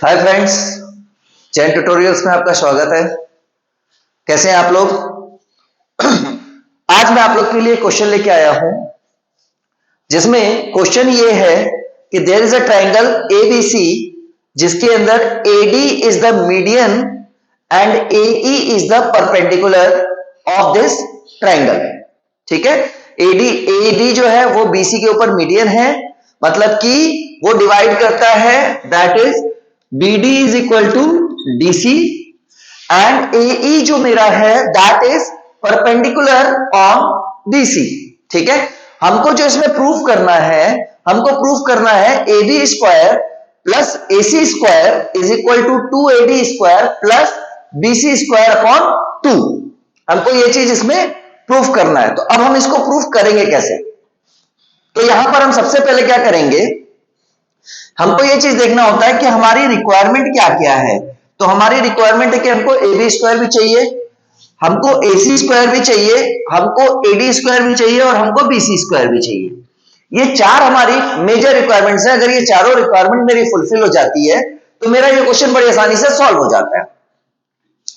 Hi friends, चैन tutorials में आपका स्वागत है। कैसे हैं आप लोग? आज मैं आप लोग के लिए क्वेश्चन लेके आया हूं, जिसमें क्वेश्चन ये है कि there is a triangle ABC जिसके अंदर AD is the median and AE is the perpendicular of this triangle. ठीक है, एडी जो है वो बीसी के ऊपर मीडियन है, मतलब कि वो डिवाइड करता है, that is BD is equal to DC and AE जो मेरा है that is perpendicular on DC। ठीक है, हमको जो इसमें प्रूफ करना है, हमको प्रूफ करना है AB square plus AC square is equal to 2AD square plus BC square upon 2। हमको ये चीज इसमें प्रूफ करना है। तो अब हम इसको प्रूफ करेंगे कैसे? तो यहां पर हम सबसे पहले क्या करेंगे, हमको ये चीज देखना होता है कि हमारी रिक्वायरमेंट क्या क्या है। तो हमारी रिक्वायरमेंट है कि हमको AB स्क्वायर भी चाहिए, हमको AC स्क्वायर भी चाहिए, हमको AD स्क्वायर भी चाहिए और हमको BC स्क्वायर भी चाहिए। ये चार हमारी मेजर रिक्वायरमेंट्स हैं। अगर ये चारों रिक्वायरमेंट मेरी फुलफिल हो जाती है तो मेरा ये क्वेश्चन बड़ी आसानी से सॉल्व हो जाता है।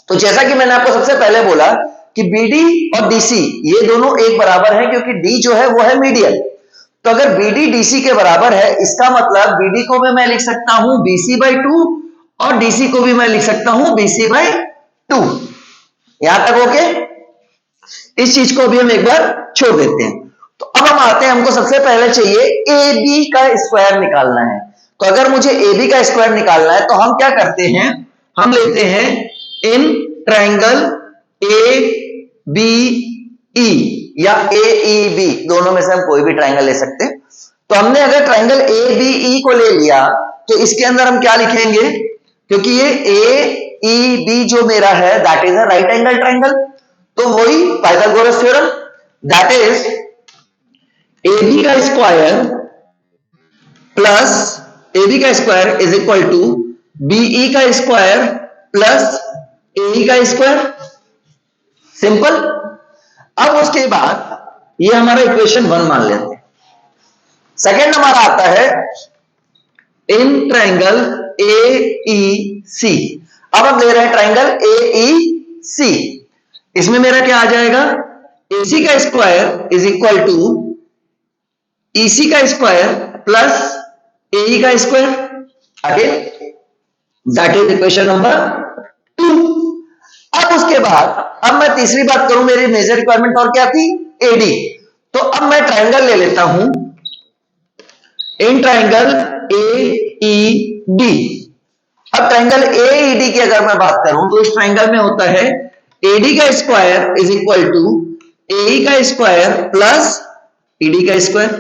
तो जैसा कि मैंने आपको सबसे पहले बोला कि BD और DC ये दोनों एक बराबर है, क्योंकि D जो है वो है मीडियन। तो अगर BD DC के बराबर है, इसका मतलब BD को भी मैं लिख सकता हूं BC/2 और DC को भी मैं लिख सकता हूं BC/2। यहां तक ओके? इस चीज को भी हम एक बार छोड़ देते हैं। तो अब हम आते हैं, हमको सबसे पहले चाहिए AB का स्क्वायर निकालना है। तो अगर मुझे AB का स्क्वायर निकालना है तो हम क्या करते हैं, हम लेते हैं इन ट्रायंगल ABE या AEB, दोनों में से हम कोई भी ट्रायंगल ले सकते हैं। तो हमने अगर ट्रायंगल ABE को ले लिया तो इसके अंदर हम क्या लिखेंगे, क्योंकि ये AEB जो मेरा है that is a right angle triangle. तो वही Pythagoras theorem, that is AB का स्क्वायर प्लस AB का square is equal to BE का स्क्वायर प्लस AE का स्क्वायर। सिंपल। अब उसके बाद ये हमारा इक्वेशन 1 मान लेते हैं। सेकेंड हमारा आता है इन ट्रायंगल AEC। अब हम ले रहे हैं ट्रायंगल AEC। इसमें मेरा क्या आ जाएगा, AC का square is equal to EC का स्क्वायर प्लस AE का square. Again that is equation number 2। अब उसके बाद अब मैं तीसरी बात करूं, मेरी मेजर रिक्वायरमेंट और क्या थी, AD। तो अब मैं ट्रायंगल ले लेता हूं इन ट्रायंगल AED। अब ट्रायंगल AED की अगर मैं बात करूं तो इस ट्रायंगल में होता है AD का square is equal to AE का स्क्वायर प्लस ED का स्क्वायर।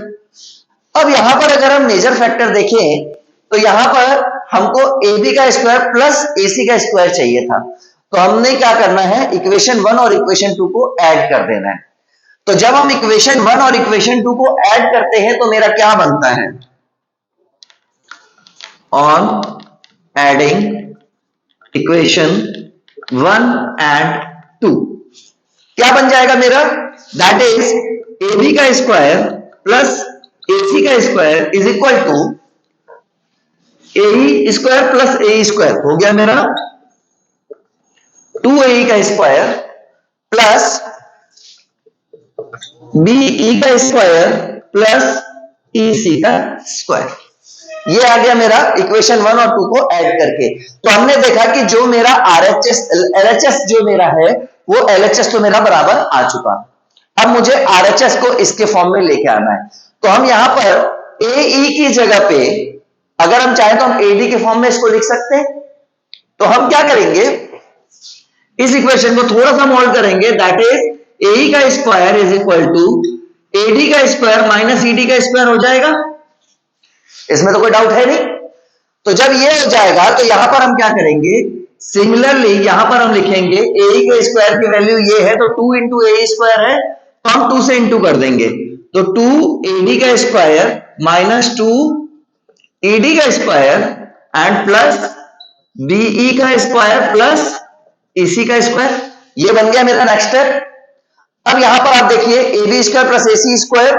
अब यहां पर अगर हम मेजर फैक्टर देखें तो यहां पर हमको AB का स्क्वायर प्लस AC का स्क्वायर चाहिए था। तो हमने क्या करना है, इक्वेशन 1 और इक्वेशन 2 को ऐड कर देना है। तो जब हम इक्वेशन 1 और इक्वेशन 2 को ऐड करते हैं तो मेरा क्या बनता है, ऑन एडिंग इक्वेशन 1 एंड 2 क्या बन जाएगा मेरा, दैट इज AB का स्क्वायर प्लस AC का square is equal to AE square plus AE square हो गया मेरा 2AE का स्क्वायर प्लस BE का स्क्वायर प्लस EC का स्क्वायर। ये आ गया मेरा इक्वेशन 1 और 2 को ऐड करके। तो हमने देखा कि जो मेरा LHS जो मेरा है वो LHS तो मेरा बराबर आ चुका। अब मुझे RHS को इसके फॉर्म में लेके आना है। तो हम यहां पर AE की जगह पे अगर हम चाहें तो हम AD के फॉर्म में इसको लिख सकते हैं। तो हम क्या करेंगे, इस इक्वेशन को थोड़ा सा मॉडिफाई करेंगे, दैट इज AE का square is equal to AD का स्क्वायर माइनस ED का स्क्वायर हो जाएगा। इसमें तो कोई डाउट है नहीं। तो जब ये हो जाएगा तो यहां पर हम क्या करेंगे, सिमिलरली यहां पर हम लिखेंगे AE के स्क्वायर की वैल्यू ये है तो 2 इंटू AE स्क्वायर है, तो हम 2 से इंटू कर देंगे। तो 2AD का स्क्वायर माइनस 2 ED का स्क्वायर एंड प्लस BE का स्क्वायर प्लस EC का स्क्वायर। ये बन गया मेरा नेक्स्ट स्टेप। अब यहां पर आप देखिए AB square plus AC square,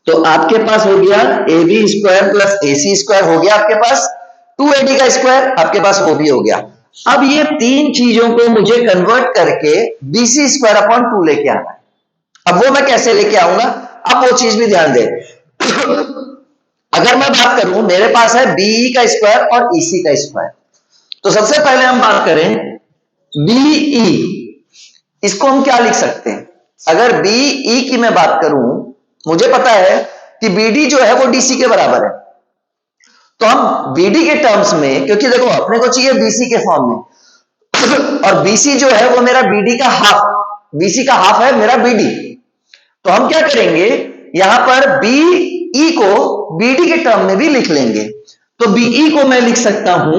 तो आपके पास हो गया AB square plus AC square हो गया आपके पास। 2AD का स्क्वायर आपके पास वो भी हो गया। अब ये तीन चीजों को मुझे कन्वर्ट करके BC स्क्वायर अपॉन 2 लेके आना है। अब वो मैं कैसे लेके आऊंगा, अब वो चीज भी ध्यान दे। अगर मैं बात करूं, मेरे पास है BE का स्क्वायर और EC का स्क्वायर, तो सबसे पहले हम बात करें BE, इसको हम क्या लिख सकते हैं? अगर BE की मैं बात करूं, मुझे पता है कि BD जो है वो DC के बराबर है, तो हम BD के टर्म्स में, क्योंकि देखो अपने को चाहिए BC के फॉर्म में और BC जो है वो मेरा BD का हाफ, BC का हाफ है मेरा BD, तो हम क्या करेंगे, यहां पर BE को BD के टर्म में भी लिख लेंगे। तो BE को मैं लिख सकता हूं,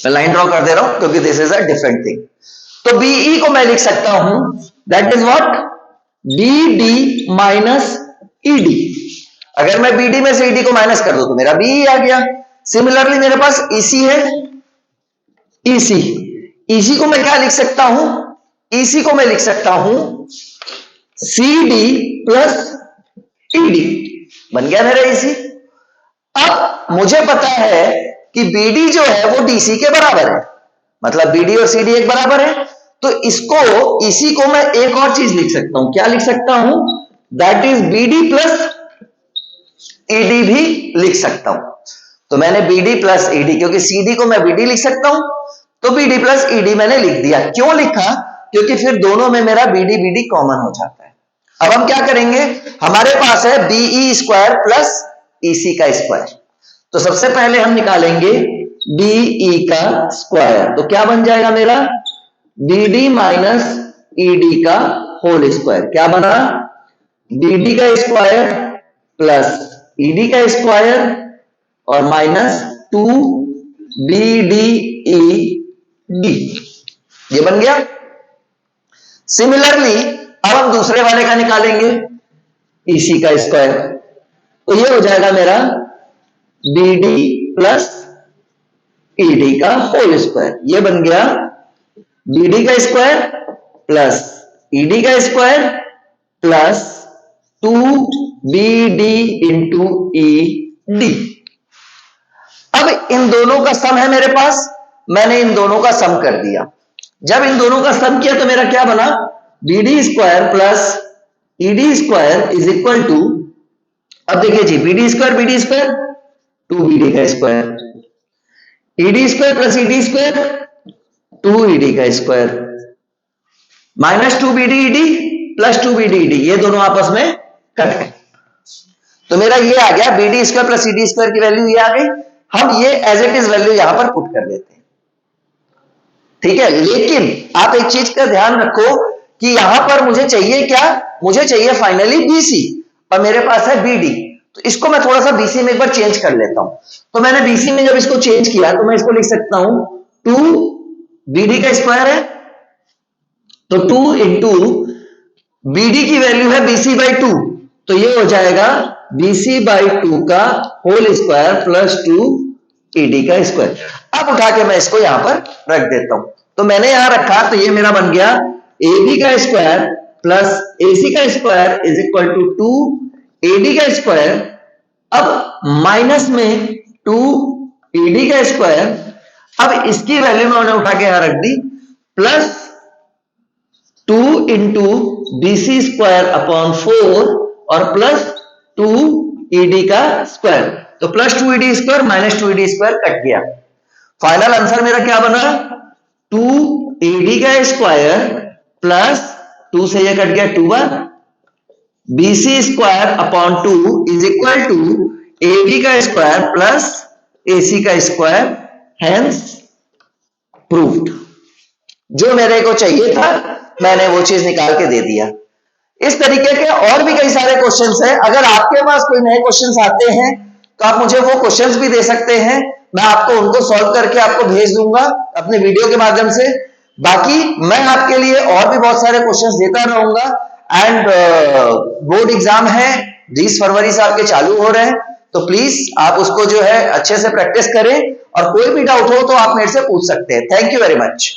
मैं लाइन ड्रॉ कर दे रहा हूं क्योंकि this is a different thing. तो BE को मैं लिख सकता हूं, that is what, BD minus ED। अगर मैं BD में से ED को माइनस कर दूं तो मेरा BE आ गया। सिमिलरली मेरे पास EC है, EC को मैं क्या लिख सकता हूं, EC को मैं लिख सकता हूं CD प्लस ED, बन गया मेरा EC। अब मुझे पता है कि BD जो है वो DC के बराबर है, मतलब BD और CD एक बराबर है, तो इसको EC को मैं एक और चीज लिख सकता हूं, क्या लिख सकता हूं, that is BD plus ED भी लिख सकता हूं। तो मैंने BD प्लस ED, क्योंकि CD को मैं BD लिख सकता हूं, तो BD प्लस ED मैंने लिख दिया। क्यों लिखा, क्योंकि फिर दोनों में मेरा BD कॉमन हो जाता है। अब हम क्या करेंगे, हमारे पास है BE स्क्वायर प्लस EC का स्क्वायर, तो सबसे पहले हम निकालेंगे BE का स्क्वायर, तो क्या बन जाएगा मेरा, BD माइनस ED का होल स्क्वायर। क्या बना, BD का स्क्वायर प्लस ED का स्क्वायर और माइनस 2BDED, ये बन गया। सिमिलरली अब हम दूसरे वाले का निकालेंगे, EC का स्क्वायर, तो ये हो जाएगा मेरा BD प्लस ED का होल स्क्वायर, ये बन गया BD का स्क्वायर प्लस ED का square plus 2BD into ED। अब इन दोनों का सम है मेरे पास, मैंने इन दोनों का सम कर दिया। जब इन दोनों का सम किया तो मेरा क्या बना, BD square plus ED square is equal to, अब देखिए जी, BD स्क्वायर 2BD का square, ED square plus ED square 2ED का square, minus 2BDED plus 2BDED, ये दोनों आपस में कट गए, तो मेरा ये आ गया BD square plus ED square की वैल्यू ये आ गई। हम ये एज इट इज वैल्यू यहां पर पुट कर देते हैं, ठीक है। लेकिन आप एक चीज का ध्यान रखो कि यहां पर मुझे चाहिए क्या, मुझे चाहिए फाइनली BC और मेरे पास है BD, तो इसको मैं थोड़ा सा BC में एक बार चेंज कर लेता हूं। तो मैंने BC में जब इसको चेंज किया तो मैं इसको लिख सकता हूं 2BD का स्क्वायर है, तो 2 इंटू BD की वैल्यू है BC बाई 2, तो ये हो जाएगा BC बाई 2 का होल स्क्वायर प्लस 2ED का स्क्वायर। अब उठा के मैं इसको यहां पर रख देता हूं, तो मैंने यहां रखा, तो ये मेरा बन गया AB का स्क्वायर प्लस AC का square is equal to 2AD का स्क्वायर। अब माइनस में 2ED का स्क्वायर, अब इसकी वैल्यू मैंने उठा के यहां रख दी, plus 2 into BC square upon 4 और प्लस 2ED का स्क्वायर, तो plus 2ED square minus 2ED square cut गया। फाइनल आंसर मेरा क्या बना, 2AD का स्क्वायर प्लस 2 से ये कट गया 2 बार, BC square upon 2 is equal to AD का स्क्वायर प्लस AC का स्क्वायर, हेंस प्रूव्ड। जो मेरे को चाहिए था मैंने वो चीज निकाल के दे दिया। इस तरीके के और भी कई सारे क्वेश्चंस हैं, अगर आपके पास कोई नए क्वेश्चंस आते हैं तो आप मुझे वो क्वेश्चंस भी दे सकते हैं, मैं आपको उनको सॉल्व करके आपको भेज दूंगा अपने वीडियो के माध्यम से। बाकी मैं आपके लिए और भी बहुत सारे क्वेश्चंस देता रहूंगा। एंड बोर्ड एग्जाम है 20 फरवरी से आपके चालू हो रहे हैं, तो प्लीज आप उसको जो है अच्छे से प्रैक्टिस करें, और कोई भी डाउट हो तो आप मेरे से पूछ सकते हैं। Thank you very much.